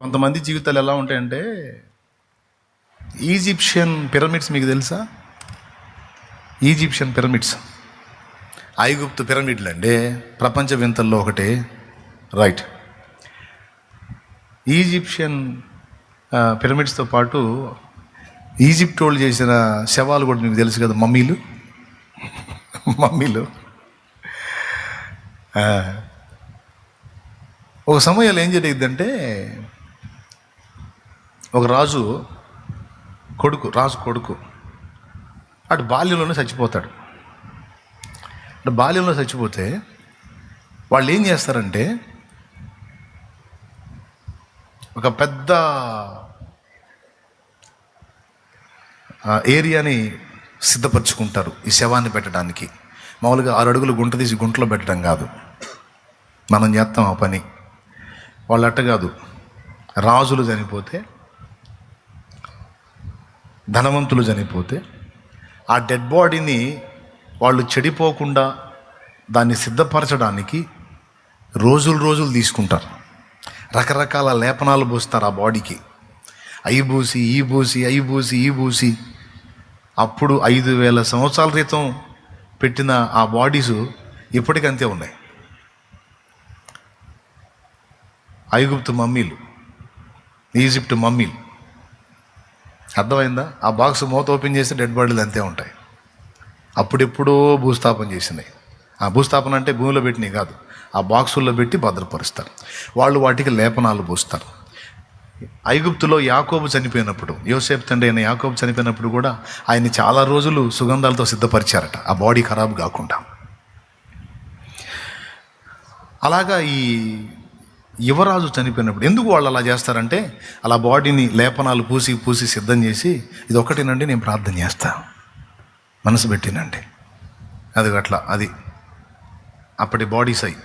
కొంతమంది జీవితాలు ఎలా ఉంటాయంటే, ఈజిప్షియన్ పిరమిడ్స్ మీకు తెలుసా? ఈజిప్షియన్ పిరమిడ్స్, ఐగుప్తు పిరమిడ్లు అండి, ప్రపంచ వింతల్లో ఒకటి. రైట్. ఈజిప్షియన్ పిరమిడ్స్తో పాటు ఈజిప్ట్ వాళ్ళు చేసిన శవాలు కూడా మీకు తెలుసు కదా, మమ్మీలు. ఒక సమయంలో ఏం జరిగిందంటే, ఒక రాజు కొడుకు అటు బాల్యంలోనే చచ్చిపోతాడు. అటు బాల్యంలో చచ్చిపోతే వాళ్ళు ఏం చేస్తారంటే, ఒక పెద్ద ఏరియాని సిద్ధపరచుకుంటారు ఈ శవాన్ని పెట్టడానికి. మామూలుగా 6 అడుగులు గుంట తీసి గుంటలో పెట్టడం కాదు, మనం చేస్తాం ఆ పని. వాళ్ళు అట్ట కాదు. రాజులు చనిపోతే, ధనవంతులు చనిపోతే ఆ డెడ్ బాడీని వాళ్ళు చెడిపోకుండా దాన్ని సిద్ధపరచడానికి రోజులు తీసుకుంటారు. రకరకాల లేపనాలు పూస్తారు ఆ బాడీకి. అయి పూసి అప్పుడు 5000 సంవత్సరాల క్రితం పెట్టిన ఆ బాడీసు ఇప్పటికంతే ఉన్నాయి. ఐగుప్తు మమ్మీలు, ఈజిప్ట్ మమ్మీలు. అర్థమైందా? ఆ బాక్స్ మూత ఓపెన్ చేస్తే డెడ్ బాడీలు అంతే ఉంటాయి. అప్పుడెప్పుడో భూస్థాపన చేసినాయి. ఆ భూస్థాపన అంటే భూమిలో పెట్టినవి కాదు, ఆ బాక్సుల్లో పెట్టి భద్రపరుస్తారు. వాళ్ళు వాటికి లేపనాలు పూస్తారు. ఐగుప్తులో యాకోబు చనిపోయినప్పుడు, యోసేపు తండ్రి అయిన యాకోబు చనిపోయినప్పుడు కూడా ఆయన్ని చాలా రోజులు సుగంధాలతో సిద్ధపరిచారట, ఆ బాడీ ఖరాబ్ కాకుండా. అలాగా ఈ యువరాజు చనిపోయినప్పుడు ఎందుకు వాళ్ళు అలా చేస్తారంటే, అలా బాడీని లేపనాలు పూసి సిద్ధం చేసి, ఇది ఒక్కటేనండి నేను ప్రార్థన చేస్తా, మనసు పెట్టినండి, అది అప్పటి బాడీస్ అయి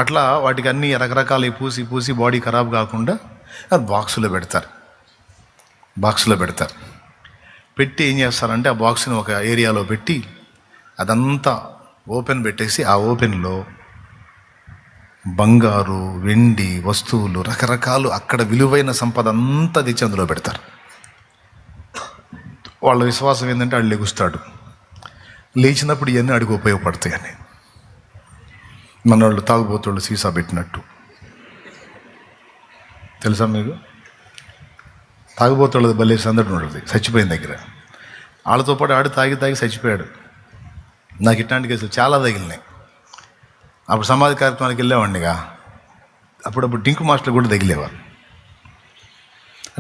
అట్లా వాటికి అన్ని రకరకాల పూసి బాడీ ఖరాబ్ కాకుండా అది బాక్సులో పెడతారు. పెట్టి ఏం చేస్తారంటే, ఆ బాక్స్ని ఒక ఏరియాలో పెట్టి అదంతా ఓపెన్ పెట్టేసి, ఆ ఓపెన్లో బంగారు, వెండి వస్తువులు, రకరకాలు అక్కడ విలువైన సంపద అంతా తెచ్చి అందులో పెడతారు. వాళ్ళ విశ్వాసం ఏంటంటే, ఆడు లెగుస్తాడు, లేచినప్పుడు ఇవన్నీ అడిగి ఉపయోగపడతాయని. మన వాళ్ళు తాగుబోతుళ్ళు సీసా పెట్టినట్టు తెలుసా మీకు? తాగుబోతుళ్ళది భలే సందడి ఉంటుంది చచ్చిపోయిన దగ్గర. వాళ్ళతో పాటు ఆడు తాగి చచ్చిపోయాడు. నాకు ఇట్లాంటి కేసులు చాలా తగిలినాయి. అప్పుడు సమాధి కార్యక్రమానికి వెళ్ళేవాడినిగా, అప్పుడప్పుడు డింకు మాస్టర్ కూడా తగిలేవారు.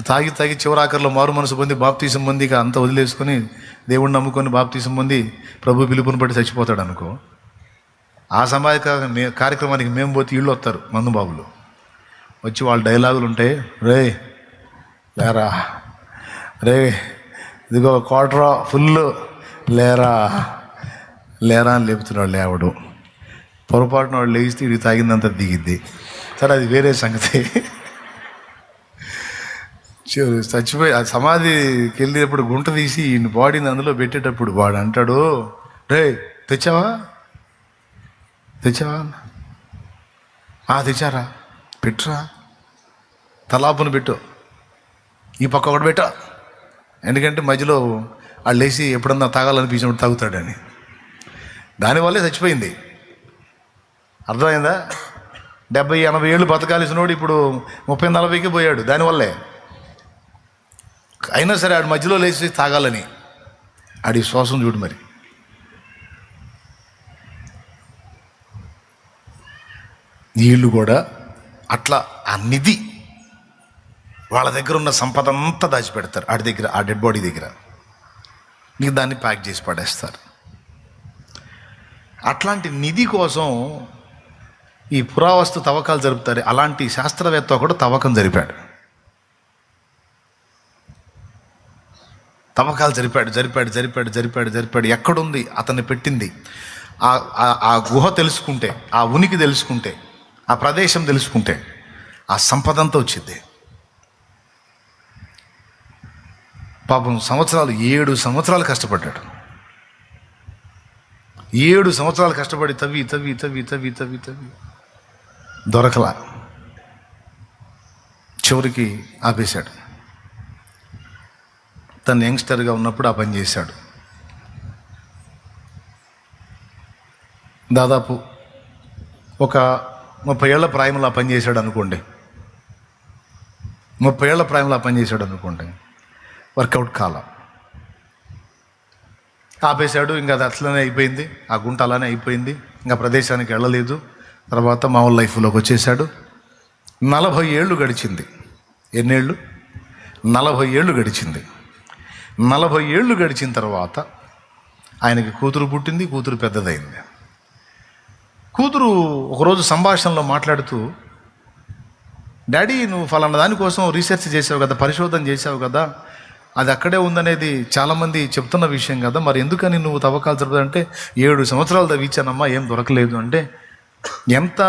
తాగి చివరాఖరిలో మారు మనసు పొంది బాప్తీసం పొంది ఇక అంతా వదిలేసుకొని దేవుడిని నమ్ముకొని బాప్తీసం పొంది ప్రభు పిలుపుని బట్టి చచ్చిపోతాడు అనుకో. ఆ సమాధి కార్యక్రమానికి మేము పోతే ఇళ్ళు వస్తారు మందుబాబులు వచ్చి, వాళ్ళ డైలాగులు ఉంటాయి. రే లేరా, రే ఇదిగో క్వార్టరా ఫుల్, లేరా అని లేపుతున్నాడు. లేవడు పొరపాటున వాడు లేస్తే ఇది తాగిందంతా దిగిద్ది. సరే, అది వేరే సంగతి. చచ్చిపోయి ఆ సమాధికి వెళ్ళేటప్పుడు గుంట తీసి ఈ బాడీని అందులో పెట్టేటప్పుడు వాడు అంటాడు, రే తెచ్చావా? తెచ్చారా, పెట్టురా, తలాపును పెట్టు, ఈ పక్క ఒకటి పెట్టు. ఎందుకంటే మధ్యలో వాళ్ళు లేచి ఎప్పుడన్నా తాగాలనిపించినప్పుడు తాగుతాడని. దానివల్లే చచ్చిపోయింది. అర్థమైందా? 70-80 ఏళ్ళు బతకాల్సినోడు ఇప్పుడు 30-40కి పోయాడు దానివల్లే. అయినా సరే ఆడు మధ్యలో లేచి తాగాలని, ఆడి శ్వాసం చూడు. మరి వీళ్ళు కూడా అట్లా ఆ నిధి, వాళ్ళ దగ్గర ఉన్న సంపద అంతా దాచిపెడతారు ఆడి దగ్గర, ఆ డెడ్ బాడీ దగ్గర. నీకు దాన్ని ప్యాక్ చేసి పడేస్తారు. అట్లాంటి నిధి కోసం ఈ పురావస్తు తవ్వకాలు జరుపుతారు. అలాంటి శాస్త్రవేత్త కూడా తవ్వకం జరిపాడు. తవ్వకాలు జరిపాడు. ఎక్కడుంది అతన్ని పెట్టింది? ఆ గుహ తెలుసుకుంటే, ఆ ఉనికి తెలుసుకుంటే, ఆ ప్రదేశం తెలుసుకుంటే ఆ సంపద అంతా వచ్చింది. పాపం 7 సంవత్సరాలు కష్టపడ్డాడు. 7 సంవత్సరాలు కష్టపడి తవ్వి దొరకలా. చివరికి ఆపేశాడు. తను యంగ్స్టర్గా ఉన్నప్పుడు ఆ పని చేశాడు. దాదాపు ఒక 30 ఏళ్ల ప్రాయంలో ఆ పని చేశాడు అనుకోండి. 30 ఏళ్ల ప్రాయంలో ఆ పని చేశాడు అనుకోండి. వర్కౌట్ కాలం ఆపేశాడు. ఇంకా అది అట్లనే అయిపోయింది, ఆ గుంట అలానే అయిపోయింది. ఇంకా ప్రదేశానికి వెళ్ళలేదు. తర్వాత మామూలు లైఫ్లోకి వచ్చేసాడు. 40 ఏళ్ళు గడిచింది. ఎన్నేళ్ళు? 40 ఏళ్ళు గడిచింది. 40 ఏళ్ళు గడిచిన తర్వాత ఆయనకి కూతురు పుట్టింది. కూతురు పెద్దదైంది. కూతురు ఒకరోజు సంభాషణలో మాట్లాడుతూ, డాడీ నువ్వు ఫలానా దానికోసం రీసెర్చ్ చేసావు కదా, పరిశోధన చేసావు కదా, అది అక్కడే ఉందనేది చాలామంది చెప్తున్న విషయం కదా, మరి ఎందుకని నువ్వు తవ్వకాలు జరుపుదంటే 7 సంవత్సరాలు తవ్వించానమ్మా, ఏం దొరకలేదు అంటే, ఎంత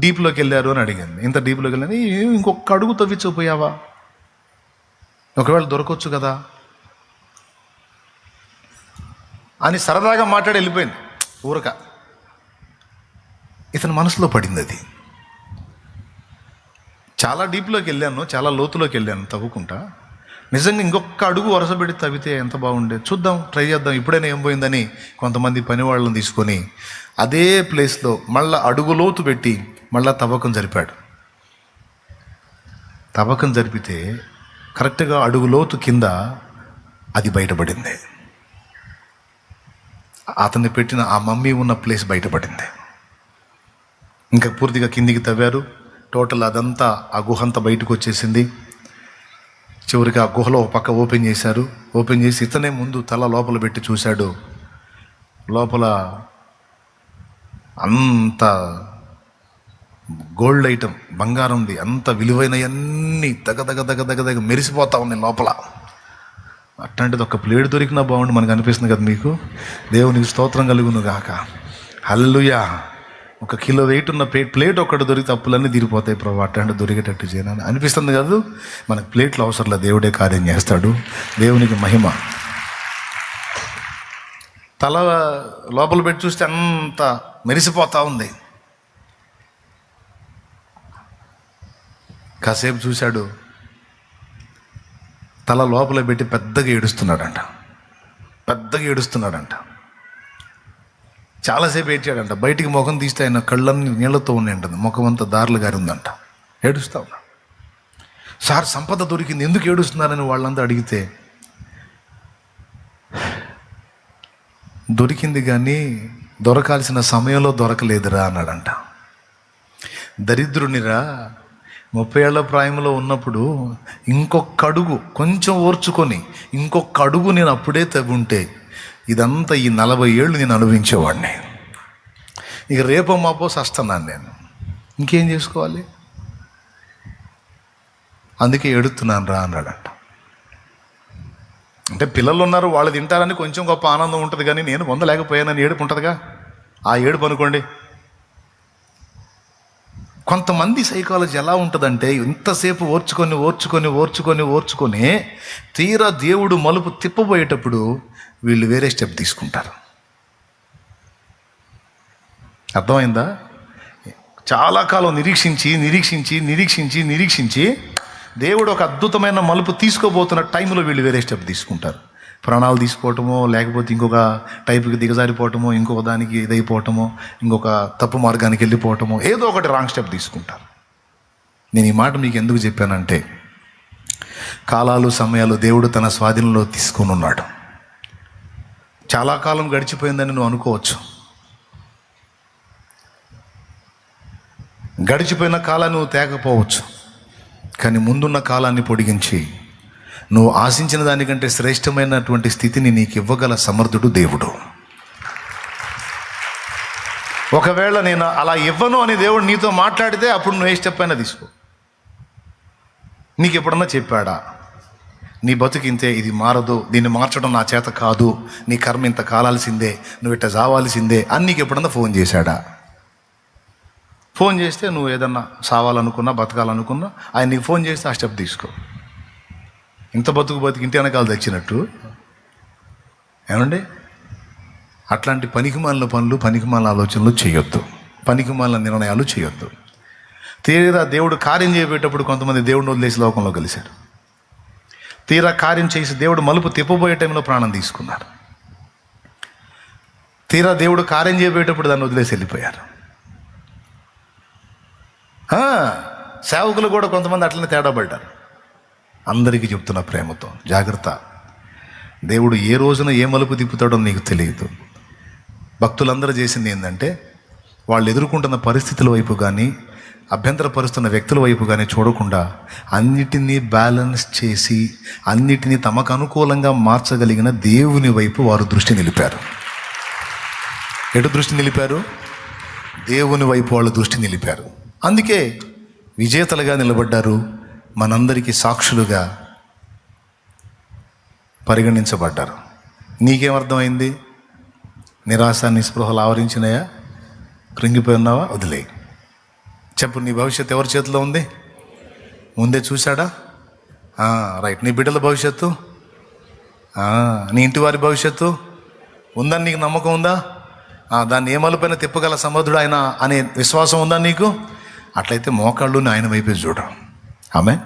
డీప్లోకి వెళ్ళారు అని అడిగింది. ఎంత డీప్లోకి వెళ్ళాను, ఇంకొక అడుగు తవ్వించకపోయావా, ఒకవేళ దొరకవచ్చు కదా అని సరదాగా మాట్లాడి వెళ్ళిపోయింది ఊరక. ఇతని మనసులో పడింది అది. చాలా డీప్లోకి వెళ్ళాను, చాలా లోతులోకి వెళ్ళాను తవ్వుకుంటా, నిజంగా ఇంకొక అడుగు వరుస పెట్టి తవ్వితే ఎంత బాగుండేది, చూద్దాం, ట్రై చేద్దాం, ఇప్పుడైనా ఏం పోయిందని కొంతమంది పని వాళ్ళని తీసుకొని అదే ప్లేస్లో మళ్ళీ అడుగు లోతు పెట్టి మళ్ళీ తవ్వకం జరిపాడు. తవ్వకం జరిపితే కరెక్ట్గా అడుగు లోతు కింద అది బయటపడింది. అతన్ని పెట్టిన ఆ మమ్మీ ఉన్న ప్లేస్ బయటపడింది. ఇంకా పూర్తిగా కిందికి తవ్వారు. టోటల్ అదంతా ఆ గుహంతా బయటకు వచ్చేసింది. చివరికి ఆ గుహలో ఒక పక్క ఓపెన్ చేశారు. ఓపెన్ చేసి ఇతనే ముందు తల లోపల పెట్టి చూశాడు. లోపల అంత గోల్డ్ ఐటమ్, బంగారంది, అంత విలువైనవన్నీ దగ్గ మెరిసిపోతా ఉన్నాయి లోపల. అట్లాంటిది ఒక ప్లేట్ దొరికినా బాగుండి మనకు అనిపిస్తుంది కదా మీకు. దేవునికి స్తోత్రం కలుగును గాక. హల్లెలూయా. 1 కిలో వెయిట్ ఉన్న ప్లేట్ ఒక్కటి దొరికితే అప్పులన్నీ తీరిపోతాయి ప్రభు, అట్లాంటి దొరికేటట్టు చేయనని అనిపిస్తుంది కాదు. మనకు ప్లేట్లు అవసరంలా, దేవుడే కార్యం చేస్తాడు. దేవునికి మహిమ. తల లోపల పెట్టి చూస్తే అంత మెరిసిపోతా ఉంది. కాసేపు చూశాడు. తల లోపల పెట్టి పెద్దగా ఏడుస్తున్నాడంట. చాలాసేపు ఏడ్చాడంట. బయటికి ముఖం తీస్తే ఆయన కళ్ళన్నీ నీళ్లతో ఉన్నాయంట, ముఖం అంతా దారులు గారి ఉందంట. ఏడుస్తా ఉన్నా. సార్ సంపద దొరికింది, ఎందుకు ఏడుస్తున్నారని వాళ్ళంతా అడిగితే, దొరికింది కానీ దొరకాల్సిన సమయంలో దొరకలేదురా అన్నాడంట. దరిద్రునిరా, 30 ఏళ్ల ప్రాయంలో ఉన్నప్పుడు ఇంకొక అడుగు కొంచెం ఓర్చుకొని ఇంకొక అడుగు నేను అప్పుడే తవ్వుంటే ఇదంతా ఈ 40 ఏళ్ళు నేను అనుభవించేవాడిని. ఇక రేపో మాపో సస్తున్నాను నేను, ఇంకేం చేసుకోవాలి, అందుకే ఏడుతున్నాను రా అన్నాడంట. అంటే పిల్లలు ఉన్నారు, వాళ్ళు తింటారని కొంచెం గొప్ప ఆనందం ఉంటుంది, కానీ నేను పొందలేకపోయానని ఏడుపు ఉంటుందిగా, ఆ ఏడుపు అనుకోండి. కొంతమంది సైకాలజీ ఎలా ఉంటుందంటే, ఇంతసేపు ఓర్చుకొని తీరా దేవుడు మలుపు తిప్పబోయేటప్పుడు వీళ్ళు వేరే స్టెప్ తీసుకుంటారు. అర్థమైందా? చాలా కాలం నిరీక్షించి దేవుడు ఒక అద్భుతమైన మలుపు తీసుకోబోతున్న టైంలో వీళ్ళు వేరే స్టెప్ తీసుకుంటారు. ప్రాణాలు తీసుకోవటమో, లేకపోతే ఇంకొక టైపుకి దిగజారిపోవటమో, ఇంకొక దానికి ఇదైపోవటమో, ఇంకొక తప్పు మార్గానికి వెళ్ళిపోవటమో, ఏదో ఒకటి రాంగ్ స్టెప్ తీసుకుంటారు. నేను ఈ మాట మీకు ఎందుకు చెప్పానంటే, కాలాలు సమయాలు దేవుడు తన స్వాధీనంలో తీసుకొని ఉన్నాడు. చాలా కాలం గడిచిపోయిందని నువ్వు అనుకోవచ్చు. గడిచిపోయిన కాలాన్ని నువ్వు తేకపోవచ్చు, కానీ ముందున్న కాలాన్ని పొడిగించి నువ్వు ఆశించిన దానికంటే శ్రేష్టమైనటువంటి స్థితిని నీకు ఇవ్వగల సమర్థుడు దేవుడు. ఒకవేళ నేను అలా ఇవ్వను అని దేవుడు నీతో మాట్లాడితే అప్పుడు నువ్వు ఏ స్టెప్ అయినా తీసుకో. నీకు ఎప్పుడన్నా చెప్పాడా, నీ బతుకింతే, ఇది మారదు, దీన్ని మార్చడం నా చేత కాదు, నీ కర్మ ఇంత కాలాల్సిందే, నువ్వు ఇట్ట చావాల్సిందే అని నీకు ఎప్పుడన్నా ఫోన్ చేశాడా? ఫోన్ చేస్తే నువ్వు ఏదన్నా సావాలనుకున్నా, బతకాలనుకున్నా, ఆయన నీకు ఫోన్ చేస్తే ఆ స్టెప్ తీసుకో. ఇంత బతుకు ఇంటి వెనకాల తెచ్చినట్టు ఏమండి? అట్లాంటి పనికిమాలిన పనులు, పనికిమాలిన ఆలోచనలు చేయొద్దు, పనికిమాలిన నిర్ణయాలు చేయొద్దు. తీరా దేవుడు కార్యం చేయబోయేటప్పుడు కొంతమంది దేవుడిని వదిలేసి లోకంలో కలిశారు. తీరా కార్యం చేసి దేవుడు మలుపు తిప్పబోయే టైంలో ప్రాణం తీసుకున్నారు. తీరా దేవుడు కార్యం చేయబోయేటప్పుడు దాన్ని వదిలేసి వెళ్ళిపోయారు. సేవకులు కూడా కొంతమంది అట్లనే తేడా పడ్డారు. అందరికీ చెప్తున్న ప్రేమతో, జాగ్రత్త. దేవుడు ఏ రోజున ఏ మలుపు తిప్పుతాడో నీకు తెలియదు. భక్తులందరూ చేసింది ఏంటంటే, వాళ్ళు ఎదుర్కొంటున్న పరిస్థితుల వైపు కానీ అభ్యంతరపరుస్తున్న వ్యక్తుల వైపు కానీ చూడకుండా అన్నిటినీ బ్యాలెన్స్ చేసి అన్నిటినీ తమకు అనుకూలంగా మార్చగలిగిన దేవుని వైపు వారు దృష్టి నిలిపారు. ఎటు దృష్టి నిలిపారు? దేవుని వైపు వాళ్ళు దృష్టి నిలిపారు. అందుకే విజేతలుగా నిలబడ్డారు. మనందరికీ సాక్షులుగా పరిగణించబడ్డారు. నీకేమర్థమైంది? నిరాశ నిస్పృహలు ఆవరించినాయా? కృంగిపోయి ఉన్నావా? వదిలే. చెప్పు, నీ భవిష్యత్తు ఎవరి చేతిలో ఉంది? ముందే చూశాడా? రైట్. నీ బిడ్డల భవిష్యత్తు, నీ ఇంటి వారి భవిష్యత్తు ఉందని నీకు నమ్మకం ఉందా? దాన్ని ఏ మలుపైన తిప్పగల సమర్థుడు ఆయన అనే విశ్వాసం ఉందా నీకు? అట్లయితే మోకాళ్ళుని ఆయన వైపే చూడడం. ఆమె